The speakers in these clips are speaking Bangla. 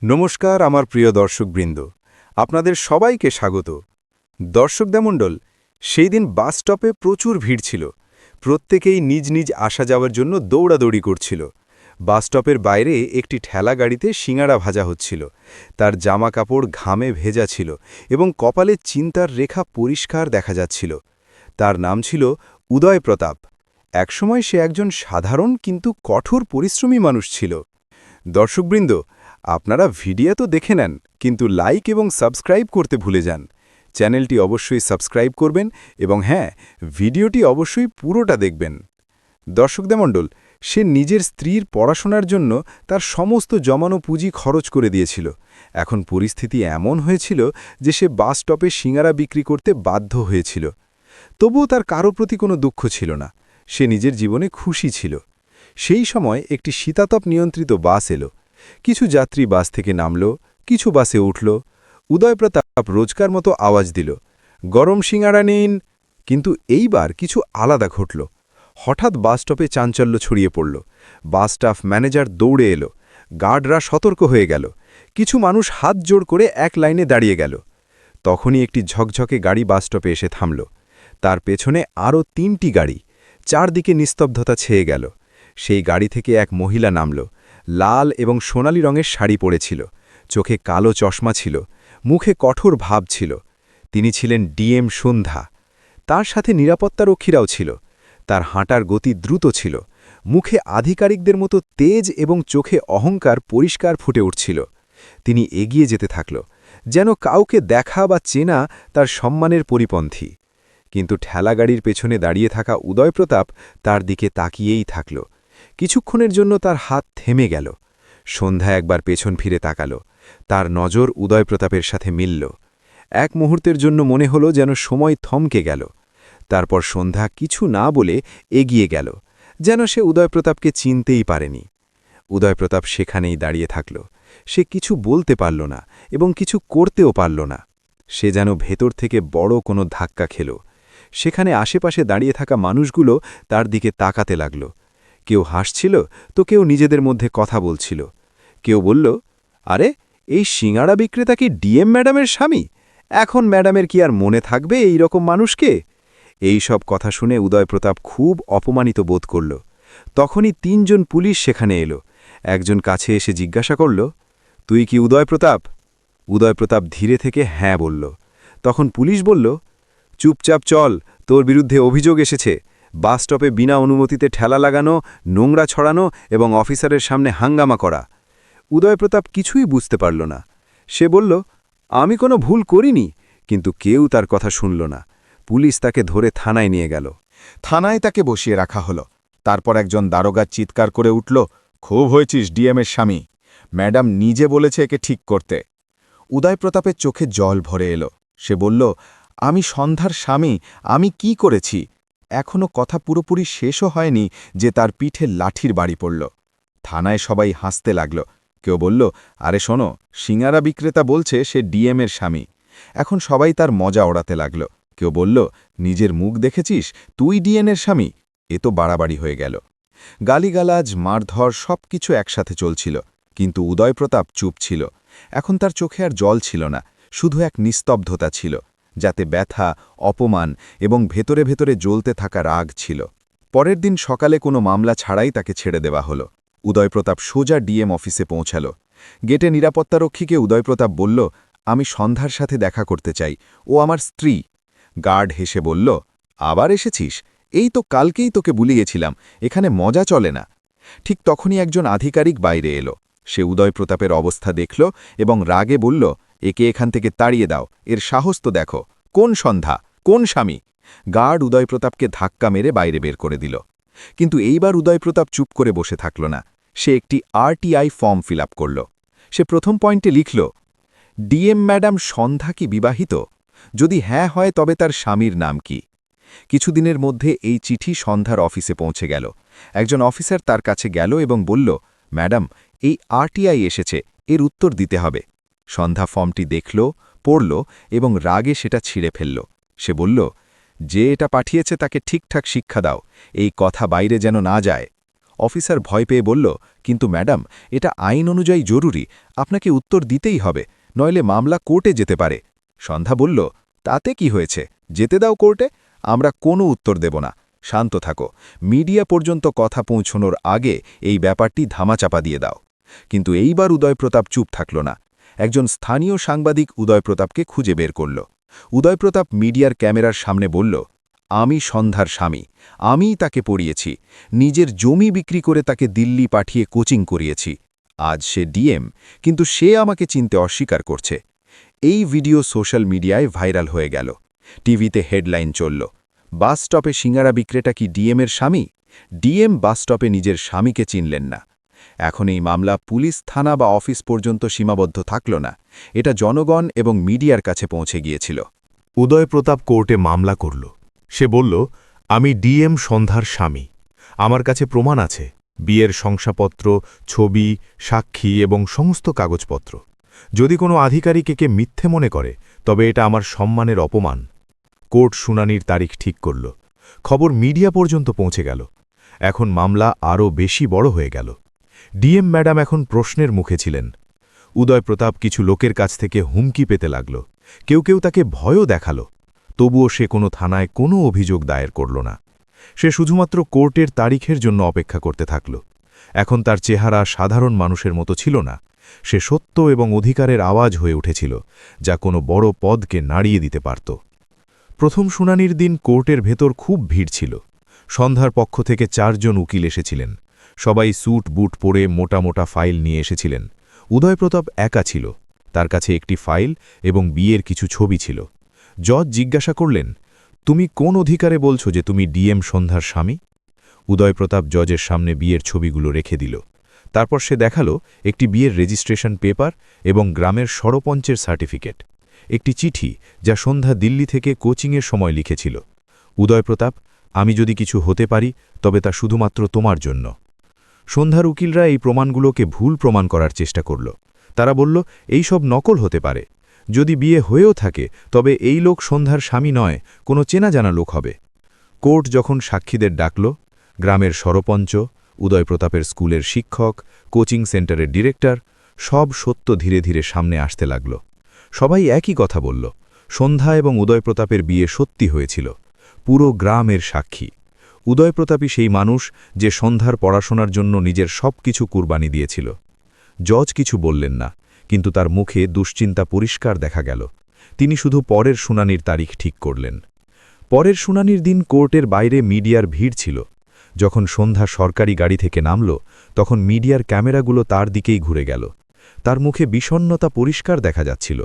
নমস্কার আমার প্রিয় দর্শকবৃন্দ, আপনাদের সবাইকে স্বাগত। দর্শকমণ্ডল, সেই দিন বাস স্টপে প্রচুর ভিড় ছিল। প্রত্যেকেই নিজ নিজ আসা যাওয়ার জন্য দৌড়াদৌড়ি করছিল। বাস স্টপের বাইরে একটি ঠেলা গাড়িতে সিঙাড়া ভাজা হচ্ছিল। তার জামা কাপড় ঘামে ভেজা ছিল এবং কপালে চিন্তার রেখা পরিষ্কার দেখা যাচ্ছিল। তার নাম ছিল উদয় প্রতাপ। একসময় সে একজন সাধারণ কিন্তু কঠোর পরিশ্রমী মানুষ ছিল। দর্শকবৃন্দ, আপনারা ভিডিও তো দেখে নেন, কিন্তু লাইক এবং সাবস্ক্রাইব করতে ভুলে যান। চ্যানেলটি অবশ্যই সাবস্ক্রাইব করবেন এবং হ্যাঁ, ভিডিওটি অবশ্যই পুরোটা দেখবেন। দর্শকমণ্ডল, সে নিজের স্ত্রীর পড়াশোনার জন্য তার সমস্ত জমানো পুঁজি খরচ করে দিয়েছিল। এখন পরিস্থিতি এমন হয়েছিল যে সে বাস স্টপে সিঙাড়া বিক্রি করতে বাধ্য হয়েছিল। তবুও তার কারো প্রতি কোনো দুঃখ ছিল না। সে নিজের জীবনে খুশি ছিল। সেই সময় একটি শীতাতপ নিয়ন্ত্রিত বাস এলো। কিছু যাত্রী বাস থেকে নামল, কিছু বাসে উঠল। উদয়প্রতাপ রোজকার মতো আওয়াজ দিল, গরম সিঙাড়া নিন। কিন্তু এইবার কিছু আলাদা ঘটল। হঠাৎ বাস স্টপে চাঞ্চল্য ছড়িয়ে পড়ল। বাস স্টাফ ম্যানেজার দৌড়ে এলো। গার্ডরা সতর্ক হয়ে গেল। কিছু মানুষ হাত জোড় করে এক লাইনে দাঁড়িয়ে গেল। তখনই একটি ঝকঝকে গাড়ি বাস স্টপে এসে থামল। তার পেছনে আরও ৩টি গাড়ি। চারদিকে নিস্তব্ধতা ছেয়ে গেল। সেই গাড়ি থেকে এক মহিলা নামল। লাল এবং সোনালি রঙের শাড়ি পরেছিল, চোখে কালো চশমা ছিল, মুখে কঠোর ভাব ছিল। তিনি ছিলেন ডিএম সন্ধ্যা। তার সাথে নিরাপত্তারক্ষীরাও ছিল। তার হাঁটার গতি দ্রুত ছিল। মুখে আধিকারিকদের মতো তেজ এবং চোখে অহংকার পরিষ্কার ফুটে উঠছিল। তিনি এগিয়ে যেতে থাকল, যেন কাউকে দেখা বা চেনা তার সম্মানের পরিপন্থী। কিন্তু ঠেলাগাড়ির পেছনে দাঁড়িয়ে থাকা উদয়প্রতাপ তার দিকে তাকিয়েই থাকল। কিছুক্ষণের জন্য তার হাত থেমে গেল। সন্ধ্যা একবার পেছন ফিরে তাকাল। তার নজর উদয়প্রতাপের সাথে মিলল। এক মুহূর্তের জন্য মনে হলো যেন সময় থমকে গেল। তারপর সন্ধ্যা কিছু না বলে এগিয়ে গেল, যেন সে উদয়প্রতাপকে চিনতেই পারেনি। উদয়প্রতাপ সেখানেই দাঁড়িয়ে থাকল। সে কিছু বলতে পারল না এবং কিছু করতেও পারল না। সে যেন ভেতর থেকে বড় কোনো ধাক্কা খেল। সেখানে আশেপাশে দাঁড়িয়ে থাকা মানুষগুলো তার দিকে তাকাতে লাগল। কেউ হাসছিল তো কেউ নিজেদের মধ্যে কথা বলছিল। কেউ বলল, আরে, এই সিঙাড়া বিক্রেতা কি ডিএম ম্যাডামের স্বামী? এখন ম্যাডামের কি আর মনে থাকবে এই রকম মানুষকে? এই সব কথা শুনে উদয়প্রতাপ খুব অপমানিত বোধ করল। তখনই ৩জন পুলিশ সেখানে এলো। একজন কাছে এসে জিজ্ঞাসা করল, তুই কি উদয়প্রতাপ? উদয়প্রতাপ ধীরে থেকে হ্যাঁ বলল। তখন পুলিশ বলল, চুপচাপ চল, তোর বিরুদ্ধে অভিযোগ এসেছে। বাস স্টপে বিনা অনুমতিতে ঠেলা লাগানো, নোংরা ছড়ানো এবং অফিসারের সামনে হাঙ্গামা করা। উদয়প্রতাপ কিছুই বুঝতে পারল না। সে বলল, আমি কোনো ভুল করিনি। কিন্তু কেউ তার কথা শুনল না। পুলিশ তাকে ধরে থানায় নিয়ে গেল। থানায় তাকে বসিয়ে রাখা হলো। তারপর একজন দারোগা চিৎকার করে উঠল, খুব হয়েছিস ডিএমের স্বামী। ম্যাডাম নিজে বলেছে একে ঠিক করতে। উদয়প্রতাপের চোখে জল ভরে এলো। সে বলল, আমি সন্ধ্যার স্বামী, আমি কি করেছি? এখনও কথা পুরোপুরি শেষও হয়নি যে তার পিঠে লাঠির বাড়ি পড়ল। থানায় সবাই হাসতে লাগল। কেউ বলল, আরে শোনো, সিঙারা বিক্রেতা বলছে সে ডিএমের স্বামী। এখন সবাই তার মজা ওড়াতে লাগল। কেউ বলল, নিজের মুখ দেখেছিস, তুই ডিএনের স্বামী? এ তো বাড়াবাড়ি হয়ে গেল। গালিগালাজ, মারধর সবকিছু একসাথে চলছিল। কিন্তু উদয়প্রতাপ চুপ ছিল। এখন তার চোখে আর জল ছিল না, শুধু এক নিস্তব্ধতা ছিল, যাতে ব্যথা, অপমান এবং ভেতরে ভেতরে জ্বলতে থাকা রাগ ছিল। পরের দিন সকালে কোনো মামলা ছাড়াই তাকে ছেড়ে দেওয়া হলো। উদয়প্রতাপ সোজা ডিএম অফিসে পৌঁছাল। গেটে নিরাপত্তারক্ষীকে উদয়প্রতাপ বলল, আমি সন্ধ্যার সাথে দেখা করতে চাই, ও আমার স্ত্রী। গার্ড হেসে বলল, আবার এসেছিস? এই তো কালকেই তোকে ভুলিয়েছিলাম, এখানে মজা চলে না। ঠিক তখনই একজন আধিকারিক বাইরে এলো। সে উদয়প্রতাপের অবস্থা দেখল এবং রাগে বলল, একে এখান থেকে তাড়িয়ে দাও, এর সাহস তো দেখো। কোন সন্ধ্যা, কোন স্বামী? গার্ড উদয়প্রতাপকে ধাক্কা মেরে বাইরে বের করে দিল। কিন্তু এইবার উদয়প্রতাপ চুপ করে বসে থাকল না। সে একটি আরটিআই ফর্ম ফিল আপ করল। সে প্রথম পয়েন্টে লিখল, ডিএম ম্যাডাম সন্ধ্যা কি বিবাহিত? যদি হ্যাঁ হয় তবে তার স্বামীর নাম কি? কিছুদিনের মধ্যে এই চিঠি সন্ধ্যার অফিসে পৌঁছে গেল। একজন অফিসার তার কাছে গেল এবং বলল, ম্যাডাম, এই আরটিআই এসেছে, এর উত্তর দিতে হবে। সন্ধ্যা ফর্মটি দেখল, পড়ল এবং রাগে সেটা ছিঁড়ে ফেলল। সে বলল, যে এটা পাঠিয়েছে তাকে ঠিকঠাক শিক্ষা দাও, এই কথা বাইরে যেন না যায়। অফিসার ভয় পেয়ে বলল, কিন্তু ম্যাডাম, এটা আইন অনুযায়ী জরুরি, আপনাকে উত্তর দিতেই হবে, নইলে মামলা কোর্টে যেতে পারে। সন্ধ্যা বলল, তাতে কি হয়েছে, যেতে দাও কোর্টে, আমরা কোনো উত্তর দেব না, শান্ত থাকো, মিডিয়া পর্যন্ত কথা পৌঁছনোর আগে এই ব্যাপারটি ধামাচাপা দিয়ে দাও। কিন্তু এইবার উদয়প্রতাপ চুপ থাকল না। একজন স্থানীয় সাংবাদিক উদয়প্রতাপকে খুঁজে বের করল। উদয়প্রতাপ মিডিয়ার ক্যামেরার সামনে বলল, আমি সন্ধ্যার স্বামী, আমিই তাকে পড়িয়েছি, নিজের জমি বিক্রি করে তাকে দিল্লি পাঠিয়ে কোচিং করিয়েছি। আজ সে ডিএম, কিন্তু সে আমাকে চিনতে অস্বীকার করছে। এই ভিডিও সোশ্যাল মিডিয়ায় ভাইরাল হয়ে গেল। টিভিতে হেডলাইন চলল, বাস স্টপে সিঙ্গারা বিক্রেতা কি ডিএমের স্বামী? ডিএম বাস স্টপে নিজের স্বামীকে চিনলেন না। এখন এই মামলা পুলিশ থানা বা অফিস পর্যন্ত সীমাবদ্ধ থাকল না, এটা জনগণ এবং মিডিয়ার কাছে পৌঁছে গিয়েছিল। উদয়প্রতাপ কোর্টে মামলা করল। সে বলল, আমি ডিএম সন্ধ্যার স্বামী, আমার কাছে প্রমাণ আছে, বিয়ের শংসাপত্র, ছবি, সাক্ষী এবং সমস্ত কাগজপত্র। যদি কোনো আধিকারিক একে মিথ্যে মনে করে তবে এটা আমার সম্মানের অপমান। কোর্ট শুনানির তারিখ ঠিক করল। খবর মিডিয়া পর্যন্ত পৌঁছে গেল। এখন মামলা আরও বেশি বড় হয়ে গেল। ডিএম ম্যাডাম এখন প্রশ্নের মুখে ছিলেন। উদয়প্রতাপ কিছু লোকের কাছ থেকে হুমকি পেতে লাগল, কেউ কেউ তাকে ভয়ও দেখাল। তবুও সে কোনো থানায় কোনো অভিযোগ দায়ের করল না। সে শুধুমাত্র কোর্টের তারিখের জন্য অপেক্ষা করতে থাকল। এখন তার চেহারা সাধারণ মানুষের মতো ছিল না, সে সত্য এবং অধিকারের আওয়াজ হয়ে উঠেছিল, যা কোনো বড় পদকে নাড়িয়ে দিতে পারত। প্রথম শুনানির দিন কোর্টের ভেতর খুব ভিড় ছিল। সন্ধ্যার পক্ষ থেকে 4 জন উকিল এসেছিলেন। সবাই স্যুট বুট পরে মোটা মোটা ফাইল নিয়ে এসেছিলেন। উদয়প্রতাপ একা ছিল, তার কাছে একটি ফাইল এবং বিয়ের কিছু ছবি ছিল। জজ জিজ্ঞাসা করলেন, তুমি কোন অধিকারে বলছো যে তুমি ডিএম সন্ধ্যার স্বামী? উদয়প্রতাপ জজের সামনে বিয়ের ছবিগুলো রেখে দিল। তারপর সে দেখালো একটি বিয়ের রেজিস্ট্রেশন পেপার এবং গ্রামের সরপঞ্চের সার্টিফিকেট, একটি চিঠি যা সন্ধ্যা দিল্লি থেকে কোচিংয়ের সময় লিখেছিল। উদয়প্রতাপ, আমি যদি কিছু হতে পারি তবে তা শুধুমাত্র তোমার জন্য। সন্ধ্যার উকিলরা এই প্রমাণগুলোকে ভুল প্রমাণ করার চেষ্টা করল। তারা বলল, এই সব নকল হতে পারে। যদি বিয়ে হয়েও থাকে তবে এই লোক সন্ধ্যার স্বামী নয়, কোনো চেনা জানা লোক হবে। কোর্ট যখন সাক্ষীদের ডাকল, গ্রামের সরপঞ্চ, উদয়প্রতাপের স্কুলের শিক্ষক, কোচিং সেন্টারের ডিরেক্টর, সব সত্য ধীরে ধীরে সামনে আসতে লাগল। সবাই একই কথা বলল, সন্ধ্যা এবং উদয়প্রতাপের বিয়ে সত্যি হয়েছিল। পুরো গ্রামের সাক্ষী। উদয়প্রতাপই সেই মানুষ যে সন্ধ্যার পড়াশোনার জন্য নিজের সব কিছু কুরবানি দিয়েছিল। জজ কিছু বললেন না, কিন্তু তার মুখে দুশ্চিন্তা পরিষ্কার দেখা গেল। তিনি শুধু পরের শুনানির তারিখ ঠিক করলেন। পরের শুনানির দিন কোর্টের বাইরে মিডিয়ার ভিড় ছিল। যখন সন্ধ্যা সরকারি গাড়ি থেকে নামল, তখন মিডিয়ার ক্যামেরাগুলো তার দিকেই ঘুরে গেল। তার মুখে বিষণ্ণতা পরিষ্কার দেখা যাচ্ছিল।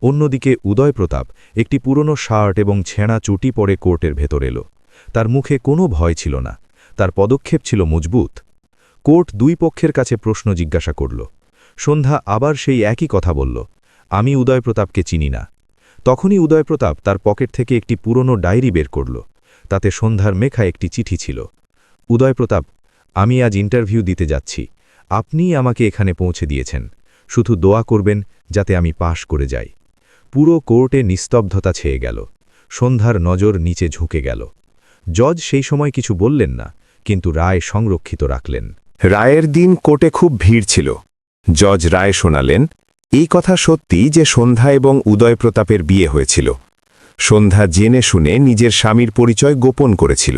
অন্যদিকে উদয়প্রতাপ একটি পুরনো শার্ট এবং ছেঁড়া চুটি পরে কোর্টের ভেতর এলো। তার মুখে কোনো ভয় ছিল না, তার পদক্ষেপ ছিল মজবুত। কোর্ট দুই পক্ষের কাছে প্রশ্ন জিজ্ঞাসা করল। সন্ধ্যা আবার সেই একই কথা বলল, আমি উদয়প্রতাপকে চিনি না। তখনই উদয়প্রতাপ তার পকেট থেকে একটি পুরনো ডায়েরি বের করল। তাতে সন্ধ্যার মেখা একটি চিঠি ছিল। উদয়প্রতাপ, আমি আজ ইন্টারভিউ দিতে যাচ্ছি, আপনিই আমাকে এখানে পৌঁছে দিয়েছেন, শুধু দোয়া করবেন যাতে আমি পাশ করে যাই। পুরো কোর্টে নিস্তব্ধতা ছেয়ে গেল। সন্ধ্যার নজর নিচে ঝুঁকে গেল। জজ সেই সময় কিছু বললেন না, কিন্তু রায় সংরক্ষিত রাখলেন। রায়ের দিন কোর্টে খুব ভিড় ছিল। জজ রায় শোনালেন, এই কথা সত্যি যে সন্ধ্যা এবং উদয়প্রতাপের বিয়ে হয়েছিল। সন্ধ্যা জেনে শুনে নিজের স্বামীর পরিচয় গোপন করেছিল।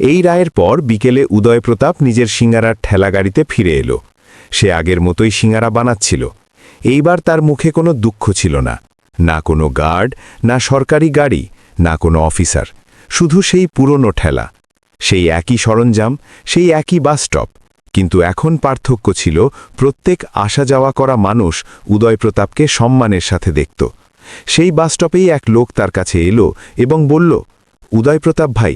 এই রায়ের পর বিকেলে উদয়প্রতাপ নিজের সিঙ্গারার ঠেলাগাড়িতে ফিরে এলো। সে আগের মতোই সিঙ্গারা বানাচ্ছিল। এইবার তার মুখে কোনো দুঃখ ছিল না, না কোনো গার্ড, না সরকারি গাড়ি, না কোনো অফিসার, শুধু সেই পুরনো ঠেলা, সেই একই সরঞ্জাম, সেই একই বাস স্টপ। কিন্তু এখন পার্থক্য ছিল, প্রত্যেক আসা যাওয়া করা মানুষ উদয়প্রতাপকে সম্মানের সাথে দেখত। সেই বাস স্টপেই এক লোক তার কাছে এলো এবং বলল, উদয়প্রতাপ ভাই,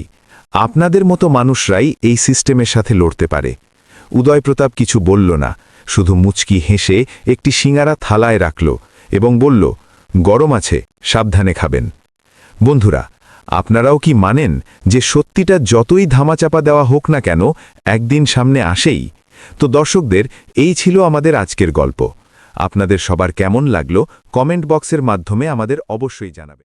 আপনাদের মতো মানুষরাই এই সিস্টেমের সাথে লড়তে পারে। উদয়প্রতাপ কিছু বলল না, শুধু মুচকি হেসে একটি সিঙ্গারা থালায় রাখল এবং বলল, গরম আছে, সাবধানে খাবেন। বন্ধুরা, আপনারাও কি মানেন যে সত্যিটা যতই ধামাচাপা দেওয়া হোক না কেন একদিন সামনে আসেই? তো দর্শকদের, এই ছিল আমাদের আজকের গল্প। আপনাদের সবার কেমন লাগলো কমেন্ট বক্সের মাধ্যমে আমাদের অবশ্যই জানাবেন।